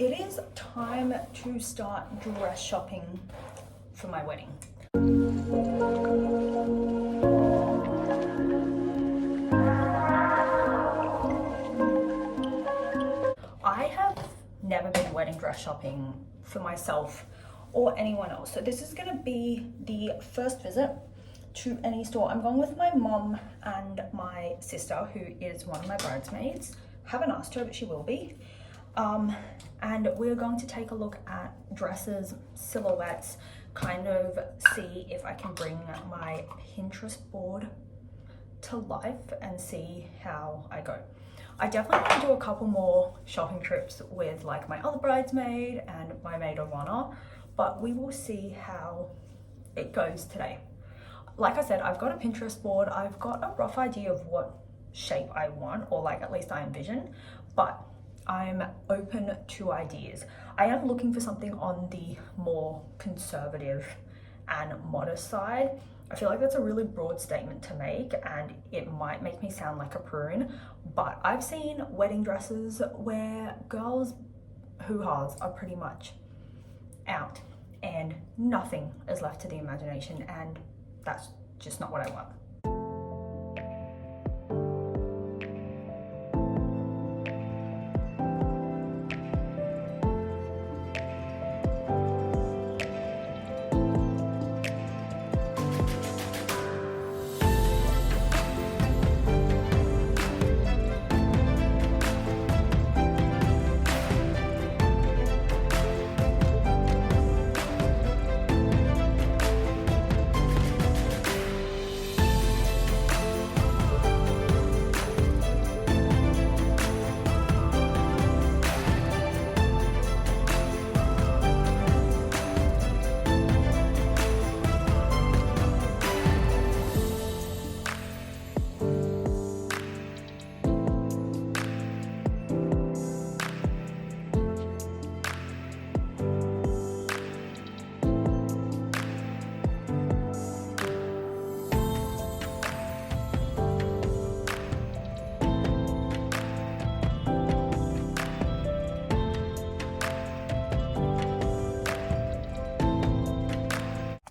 It is time to start dress shopping for my wedding. I have never been wedding dress shopping for myself or anyone else. So this is gonna be the first visit to any store. I'm going with my mom and my sister, who is one of my bridesmaids. Haven't asked her, but she will be. And we're going to take a look at dresses, silhouettes, kind of see if I can bring my Pinterest board to life and see how I go. I definitely want to do a couple more shopping trips with like my other bridesmaid and my maid of honor, but we will see how it goes today. Like I said, I've got a Pinterest board. I've got a rough idea of what shape I want, or like at least I envision, but I'm open to ideas. I am looking for something on the more conservative and modest side. I feel like that's a really broad statement to make and it might make me sound like a prune, but I've seen wedding dresses where girls' hoo-has are pretty much out and nothing is left to the imagination, and that's just not what I want.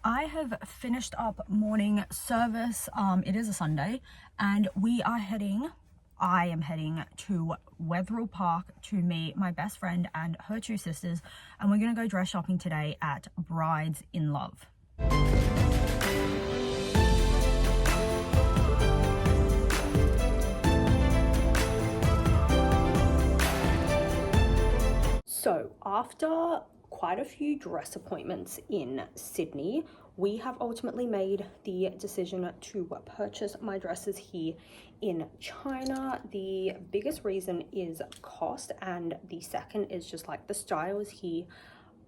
I have finished up morning service. It is a Sunday and I am heading to Wetherill Park to meet my best friend and her two sisters, and we're gonna go dress shopping today at Brides in Love. So after quite a few dress appointments in Sydney, we have ultimately made the decision to purchase my dresses here in China. The biggest reason is cost, and the second is just like the styles here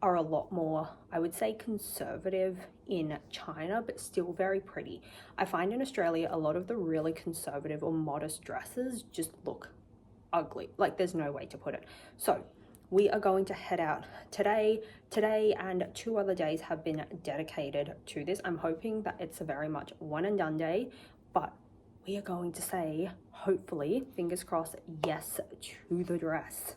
are a lot more, I would say, conservative in China, but still very pretty. I find in Australia a lot of the really conservative or modest dresses just look ugly. Like, there's no way to put it. So we are going to head out today. Today and 2 other days have been dedicated to this. I'm hoping that it's a very much one and done day, but we are going to say, hopefully, fingers crossed, yes to the dress.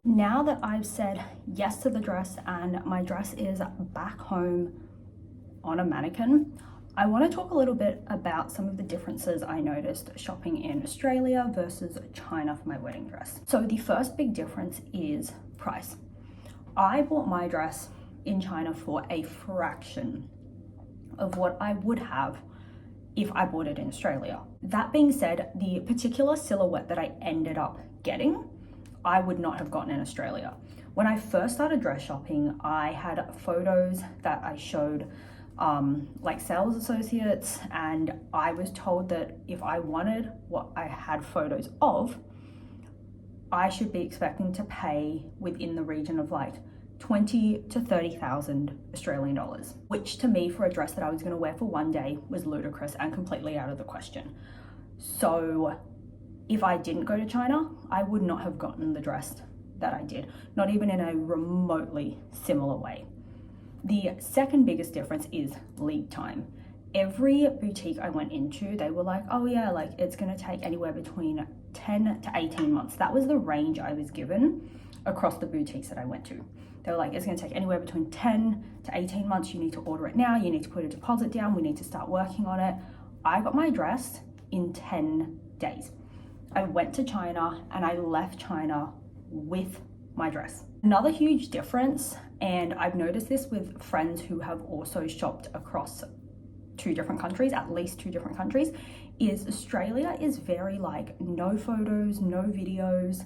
Now that I've said yes to the dress and my dress is back home on a mannequin, I want to talk a little bit about some of the differences I noticed shopping in Australia versus China for my wedding dress. So the first big difference is price. I bought my dress in China for a fraction of what I would have if I bought it in Australia. That being said, the particular silhouette that I ended up getting, I would not have gotten in Australia. When I first started dress shopping, I had photos that I showed like sales associates, and I was told that if I wanted what I had photos of, I should be expecting to pay within the region of like 20 to 30,000 Australian dollars, which to me for a dress that I was going to wear for one day was ludicrous and completely out of the question. So if I didn't go to China, I would not have gotten the dress that I did, not even in a remotely similar way. The second biggest difference is lead time. Every boutique I went into, they were like, oh yeah, like it's gonna take anywhere between 10 to 18 months. That was the range I was given across the boutiques that I went to. They were like, it's gonna take anywhere between 10 to 18 months. You need to order it now. You need to put a deposit down. We need to start working on it. I got my dress in 10 days. I went to China and I left China with my dress. Another huge difference, and I've noticed this with friends who have also shopped across two different countries, at least two different countries, is Australia is very like no photos, no videos.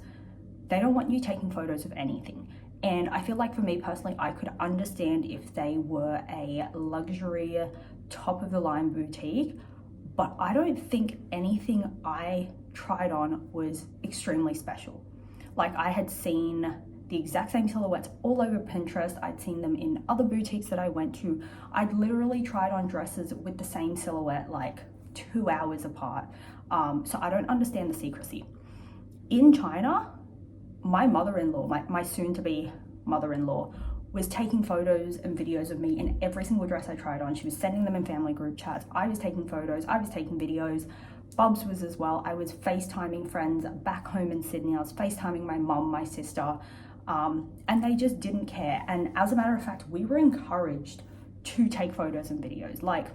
They don't want you taking photos of anything. And I feel like for me personally, I could understand if they were a luxury, top of the line boutique, but I don't think anything I tried on was extremely special. Like I had seen the exact same silhouettes all over Pinterest. I'd seen them in other boutiques that I went to. I'd literally tried on dresses with the same silhouette like 2 hours apart. So I don't understand the secrecy. In China, my mother-in-law, my soon-to-be mother-in-law, was taking photos and videos of me in every single dress I tried on. She was sending them in family group chats. I was taking photos, I was taking videos. Bubs was as well. I was FaceTiming friends back home in Sydney. I was FaceTiming my mum, my sister, and they just didn't care. And as a matter of fact, we were encouraged to take photos and videos. Like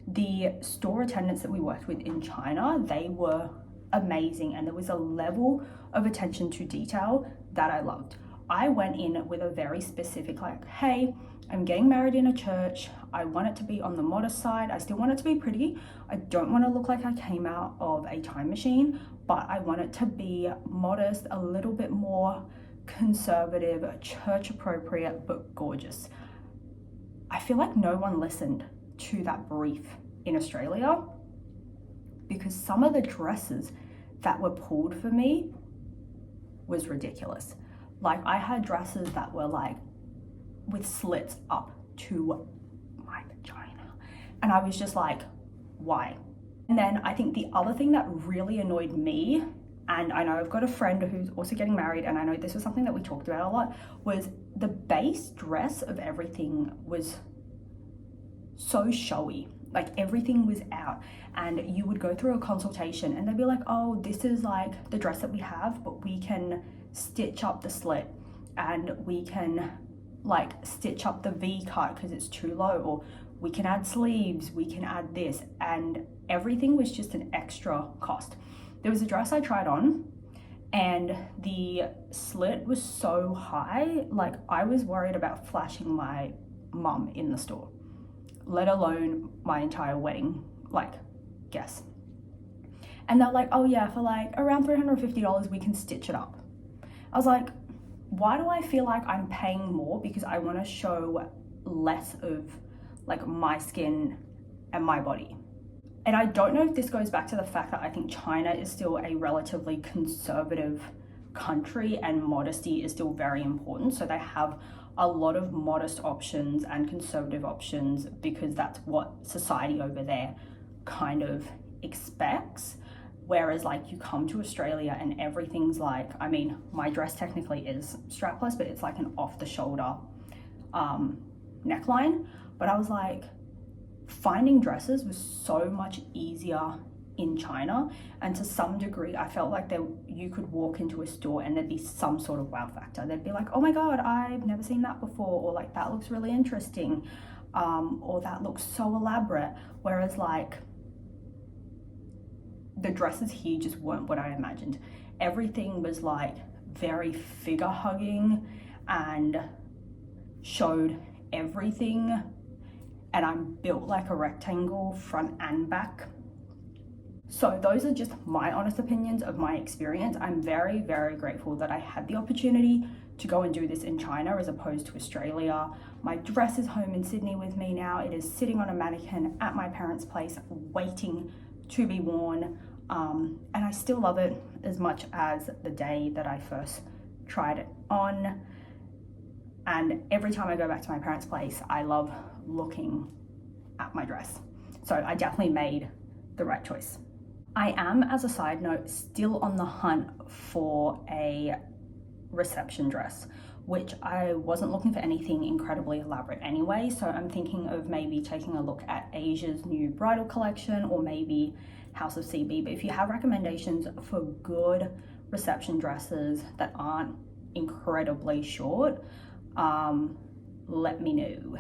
the store attendants that we worked with in China, they were amazing, and there was a level of attention to detail that I loved. I went in with a very specific like, hey, I'm getting married in a church. I want it to be on the modest side. I still want it to be pretty. I don't want to look like I came out of a time machine, but I want it to be modest, a little bit more conservative, church appropriate, but gorgeous. I feel like no one listened to that brief in Australia, because some of the dresses that were pulled for me was ridiculous. Like I had dresses that were like with slits up to my vagina, and I was just like, why? And then I think the other thing that really annoyed me, and I know I've got a friend who's also getting married, and I know this was something that we talked about a lot, was the base dress of everything was so showy. Like everything was out, and you would go through a consultation and they'd be like, oh, this is like the dress that we have, but we can stitch up the slit, and we can like stitch up the V cut because it's too low, or we can add sleeves, we can add this, and everything was just an extra cost. There was a dress I tried on and the slit was so high, like I was worried about flashing my mum in the store, let alone my entire wedding, like, guests. And they're like, oh yeah, for like around $350 we can stitch it up. I was like, why do I feel like I'm paying more because I want to show less of like my skin and my body? And I don't know if this goes back to the fact that I think China is still a relatively conservative country and modesty is still very important. So they have a lot of modest options and conservative options because that's what society over there kind of expects. Whereas like you come to Australia and everything's like, I mean, my dress technically is strapless, but it's like an off the shoulder neckline. But I was like, finding dresses was so much easier in China, and to some degree I felt like you could walk into a store and there'd be some sort of wow factor. They'd be like, oh my god, I've never seen that before, or like that looks really interesting, or that looks so elaborate. Whereas like the dresses here just weren't what I imagined. Everything was like very figure hugging and showed everything, and I'm built like a rectangle front and back, So those are just my honest opinions of my experience. I'm very, very grateful that I had the opportunity to go and do this in China as opposed to Australia. My dress is home in Sydney with me now. It is sitting on a mannequin at my parents' place waiting to be worn. And I still love it as much as the day that I first tried it on. And every time I go back to my parents' place, I love looking at my dress. So I definitely made the right choice. I am, as a side note, still on the hunt for a reception dress, which I wasn't looking for anything incredibly elaborate anyway. So I'm thinking of maybe taking a look at Asia's new bridal collection or maybe House of CB. But if you have recommendations for good reception dresses that aren't incredibly short, let me know.